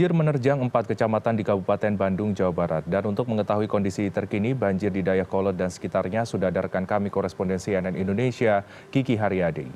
Banjir menerjang 4 kecamatan di Kabupaten Bandung, Jawa Barat. Dan untuk mengetahui kondisi terkini banjir di Dayakolot dan sekitarnya, sudah ada rekan kami korespondensi CNN Indonesia, Kiki Haryadi.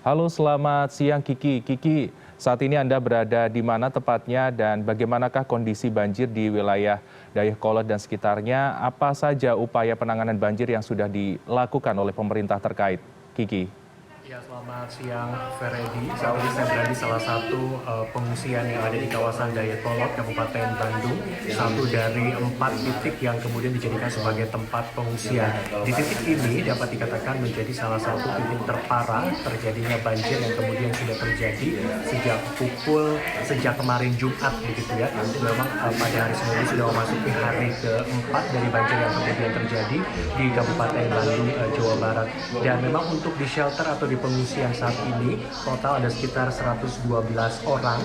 Halo, selamat siang Kiki. Kiki, saat ini Anda berada di mana tepatnya dan bagaimanakah kondisi banjir di wilayah Dayakolot dan sekitarnya? Apa saja upaya penanganan banjir yang sudah dilakukan oleh pemerintah terkait? Kiki. Ya, selamat siang Feredi. Saat ini saya berada di salah satu pengungsian yang ada di kawasan Dayakolot, Kabupaten Bandung. Satu dari 4 titik yang kemudian dijadikan sebagai tempat pengungsian. Di titik ini dapat dikatakan menjadi salah satu titik terparah terjadinya banjir yang kemudian sudah terjadi sejak kemarin Jumat begitu ya. Memang pada hari Senin ini sudah memasuki hari keempat dari banjir yang kemudian terjadi di Kabupaten Bandung, Jawa Barat. Dan memang untuk di shelter atau di pengungsian saat ini total ada sekitar 112 orang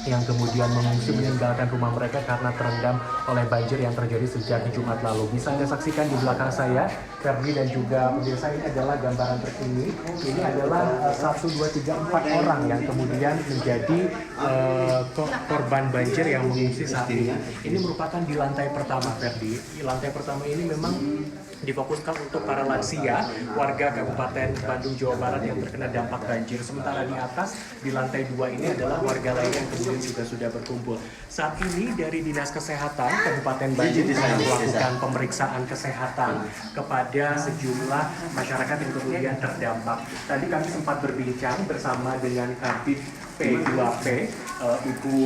yang kemudian mengungsi meninggalkan rumah mereka karena terendam oleh banjir yang terjadi sejak Jumat lalu. Bisa Anda saksikan di belakang saya, Ferdi dan juga pemirsa, ini adalah gambaran terkini. Ini adalah 1, 2, 3, 4 orang yang kemudian menjadi korban banjir yang mengungsi saat ini. Ini merupakan di lantai pertama, Ferdi. Di lantai pertama ini memang difokuskan untuk para lansia warga Kabupaten Bandung, Jawa Barat yang terkena dampak banjir. Sementara di atas, di lantai 2 ini adalah warga lain yang kemudian juga sudah berkumpul. Saat ini dari Dinas Kesehatan Kabupaten Bandung sedang melakukan pemeriksaan kesehatan kepada sejumlah masyarakat yang kemudian terdampak. Tadi kami sempat berbincang bersama dengan Kabid P2P, Ibu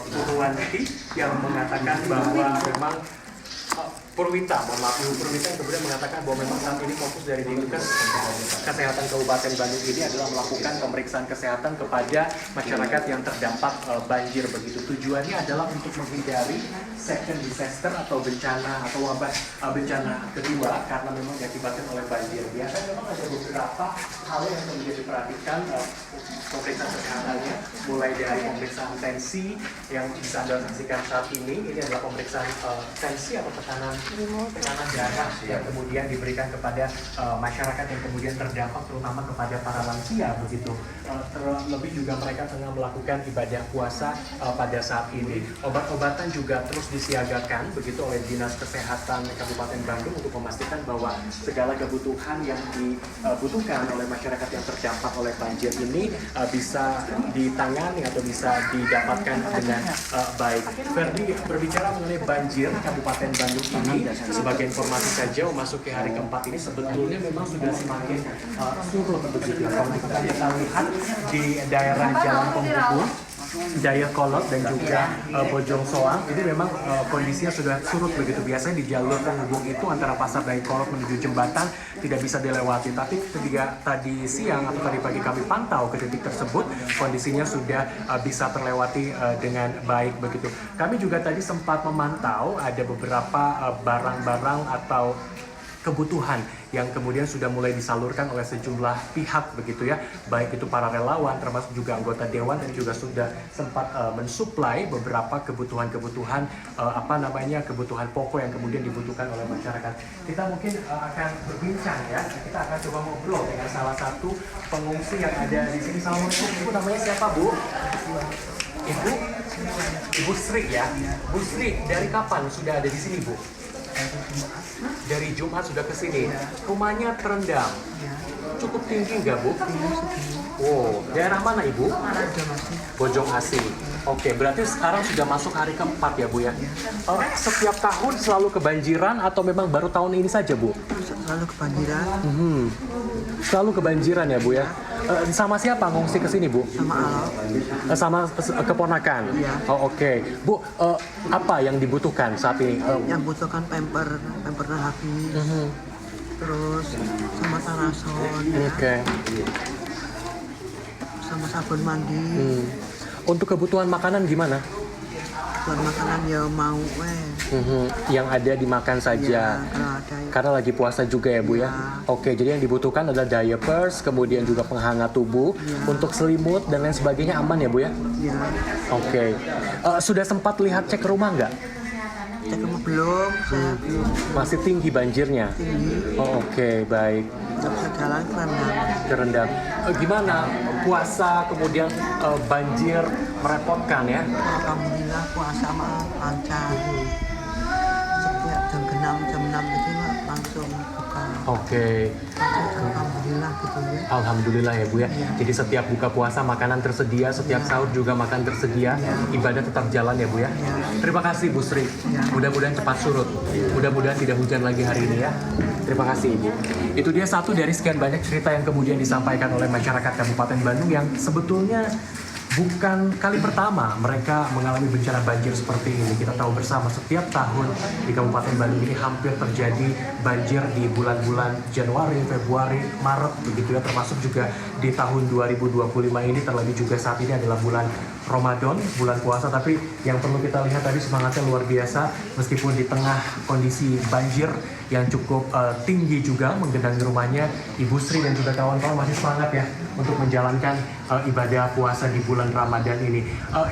Purwanti, yang mengatakan bahwa memang Purwita yang kemudian mengatakan bahwa memang saat ini fokus dari Dinkes Kesehatan Kabupaten Bandung ini adalah melakukan pemeriksaan kesehatan kepada masyarakat yang terdampak banjir begitu. Tujuannya adalah untuk menghindari second disaster atau bencana atau wabah bencana kedua karena memang diakibatkan oleh banjir. Biasanya memang ada beberapa hal yang kemudian diperhatikan pemeriksaan kesehatannya, mulai dari pemeriksaan tensi yang bisa Anda saksikan saat ini. Ini adalah pemeriksaan tensi atau tekanan darah yang kemudian diberikan kepada masyarakat yang kemudian terdampak, terutama kepada para lansia begitu. Terlebih juga mereka tengah melakukan ibadah puasa pada saat ini. Obat-obatan juga terus disiagakan begitu oleh Dinas Kesehatan Kabupaten Bandung untuk memastikan bahwa segala kebutuhan yang dibutuhkan oleh masyarakat yang terdampak oleh banjir ini bisa ditangani atau bisa didapatkan dengan baik. Ferdi, berbicara mengenai banjir Kabupaten Bandung ini, sebagai informasi saja, memasuki hari keempat ini sebetulnya memang sudah semakin surut begitu. Kalau kita lihat di daerah Jalan Penghubung Dayakolot dan juga Bojong Soang, ini memang kondisinya sudah surut begitu. Biasanya di jalur penghubung itu antara Pasar Dayakolot menuju jembatan tidak bisa dilewati. Tapi ketika tadi siang atau tadi pagi kami pantau ke titik tersebut, kondisinya sudah bisa terlewati dengan baik begitu. Kami juga tadi sempat memantau ada beberapa barang-barang atau kebutuhan yang kemudian sudah mulai disalurkan oleh sejumlah pihak begitu ya, baik itu para relawan termasuk juga anggota dewan, dan juga sudah sempat mensuplai beberapa kebutuhan-kebutuhan kebutuhan pokok yang kemudian dibutuhkan oleh masyarakat. Kita mungkin akan berbincang ya, kita akan coba ngobrol dengan salah satu pengungsi yang ada di sini. Assalamualaikum, Ibu, namanya siapa, Bu? Ibu Sri ya. Bu Sri, dari kapan sudah ada di sini, Bu? Dari Jumat sudah ke sini. Rumahnya terendam. Cukup tinggi nggak, Bu? Oh, daerah mana, Ibu? Bojong Asih. Oke, berarti sekarang sudah masuk hari keempat ya, Bu ya? Setiap tahun selalu kebanjiran atau memang baru tahun ini saja, Bu? Selalu kebanjiran. Selalu kebanjiran ya, Bu ya? Sama siapa ngungsi ke sini, Bu? Sama alat. Sama keponakan? Iya. Oh, oke. Bu, apa yang dibutuhkan saat ini? Yang butuhkan pamper habis. Terus sama tarason. Oke. Sama sabun mandi. Untuk kebutuhan makanan gimana? Buat makanan ya mau Yang ada dimakan saja. Ya, kalau ada ya. Karena lagi puasa juga ya, Bu ya? Oke, jadi yang dibutuhkan adalah diapers, kemudian juga penghangat tubuh, untuk selimut dan lain sebagainya aman ya, Bu ya? Ya, Oke. Sudah sempat lihat cek rumah nggak? cek rumah belum, saya belum Masih tinggi banjirnya? tinggi. Oh, oke, baik. Nggak bisa jalan kerendam. Gimana puasa kemudian banjir merepotkan ya. Alhamdulillah puasa mah lancar. Setiap jam 6 itu mah langsung buka. Oke. Alhamdulillah gitu ya. Alhamdulillah ya Bu ya. Jadi setiap buka puasa makanan tersedia, setiap sahur juga makan tersedia, ibadah tetap jalan ya Bu ya. Terima kasih Bu Sri. Mudah-mudahan cepat surut. Mudah-mudahan tidak hujan lagi hari ini ya. Terima kasih Ibu. Itu dia satu dari sekian banyak cerita yang kemudian disampaikan oleh masyarakat Kabupaten Bandung yang sebetulnya bukan kali pertama mereka mengalami bencana banjir seperti ini. Kita tahu bersama setiap tahun di Kabupaten Bandung ini hampir terjadi banjir di bulan-bulan Januari, Februari, Maret begitu ya, termasuk juga di tahun 2025 ini, terlebih juga saat ini adalah bulan Ramadan, bulan puasa. Tapi yang perlu kita lihat tadi semangatnya luar biasa meskipun di tengah kondisi banjir yang cukup tinggi juga menggenangi rumahnya, Ibu Sri dan juga kawan-kawan masih semangat ya untuk menjalankan ibadah puasa di bulan Ramadan ini.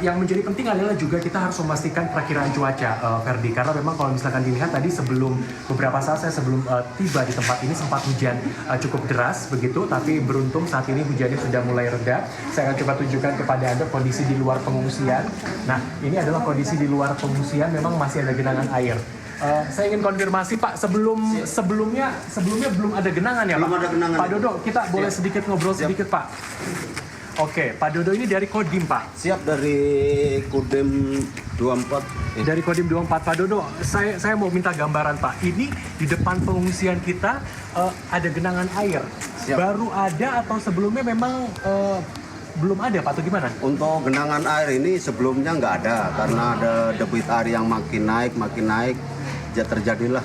Yang menjadi penting adalah juga kita harus memastikan perakiraan cuaca, Ferdi, karena memang kalau misalkan dilihat tadi sebelum beberapa saat saya sebelum tiba di tempat ini sempat hujan cukup deras begitu, tapi beruntung saat ini hujannya sudah mulai reda. Saya akan coba tunjukkan kepada Anda kondisi di luar pengungsian. Nah, ini adalah kondisi di luar pengungsian, memang masih ada genangan air. Saya ingin konfirmasi Pak, sebelumnya belum ada genangan ya Pak? Belum ada genangan. Pak Dodo, kita boleh sedikit ngobrol sedikit Pak? Oke, Pak Dodo ini dari Kodim Pak? Siap, dari Kodim 24. Dari Kodim 24, Pak Dodo, saya mau minta gambaran Pak. Ini di depan pengungsian kita ada genangan air. Siap. Baru ada atau sebelumnya memang belum ada Pak, atau gimana? Untuk genangan air ini sebelumnya nggak ada, karena ada debit air yang makin naik, terjadilah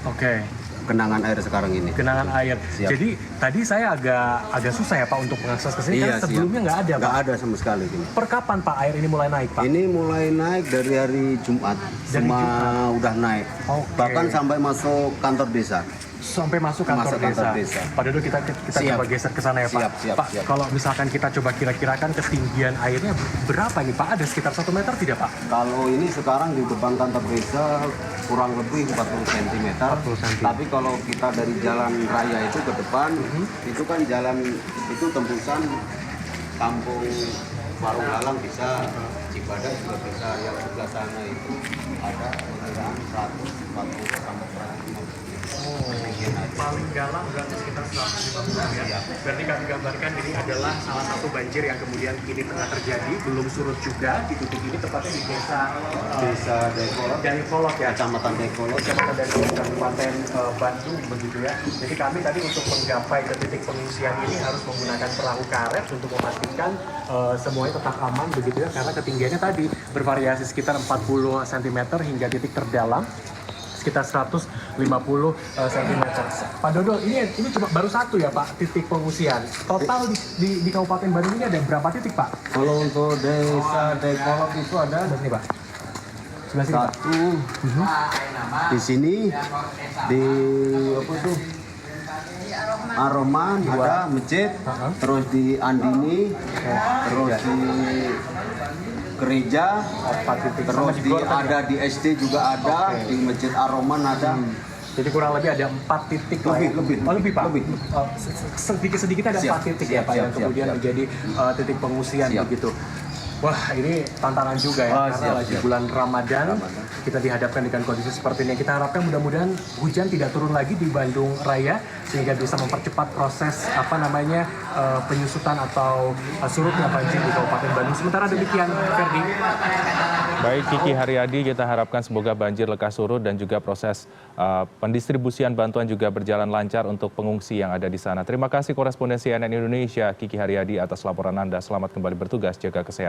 Oke. genangan air sekarang ini. Genangan air. Siap. Jadi tadi saya agak susah ya Pak untuk mengakses ke sini, karena Iya, sebelumnya nggak ada Pak. Nggak ada sama sekali gini. Per kapan Pak air ini mulai naik Pak? Ini mulai naik dari hari Jumat, udah naik. Oke. Bahkan sampai masuk kantor desa. Sampai masuk kantor Masuk kantor desa. Pak Dodo, kita Siap. coba geser ke sana ya Pak. Siap, Pak, siap. kalau misalkan kita coba kira-kirakan ketinggian airnya berapa nih Pak? Ada sekitar 1 meter tidak Pak? Kalau ini sekarang di depan kantor desa kurang lebih 40 cm. 40 cm. Tapi kalau kita dari jalan raya itu ke depan, itu kan jalan itu tembusan kampung Warung Galang bisa, Cibadak juga bisa. Yang sebelah sana itu ada perkiraan 140 sampai 150. Paling dalam berarti sekitar 150 ya. Berarti kami gambarkan ini adalah salah satu banjir yang kemudian kini tengah terjadi, belum surut juga di titik ini, tepatnya di desa Dayakolot ya, Kecamatan Dayakolot. Kecamatan Dayakolot, Kabupaten Bandung begitu ya. Jadi kami tadi untuk menggapai ke titik pengungsian ini harus menggunakan perahu karet untuk memastikan semuanya tetap aman begitu ya, karena ketinggiannya tadi bervariasi sekitar 40 cm hingga titik terdalam sekitar 150 cm. Pak Dodo, ini cuma baru satu ya Pak titik pengungsian. Total di Kabupaten Bandung ini ada berapa titik Pak? Kalau untuk desa Dayakolot itu ada Nih Pak. Sebelah sini Pak. satu di sini, di apa tuh, Aroman ada masjid, terus di Andini, terus di gereja, terus ada di SD juga ada, di masjid Aroman ada. Jadi kurang lebih ada 4 titik lah ya. Lebih. Oh, lebih Pak? Lebih. Sedikit-sedikit ada 4 titik ya Pak yang kemudian menjadi titik pengungsian begitu. Wah, ini tantangan juga ya, karena lagi bulan Ramadan, kita dihadapkan dengan kondisi seperti ini. Kita harapkan mudah-mudahan hujan tidak turun lagi di Bandung Raya, sehingga bisa mempercepat proses penyusutan atau surutnya banjir di Kabupaten Bandung. Sementara demikian, Ferdi. Baik, Kiki Haryadi, kita harapkan semoga banjir lekas surut dan juga proses pendistribusian bantuan juga berjalan lancar untuk pengungsi yang ada di sana. Terima kasih koresponden CNN Indonesia, Kiki Haryadi, atas laporan Anda. Selamat kembali bertugas, jaga kesehatan.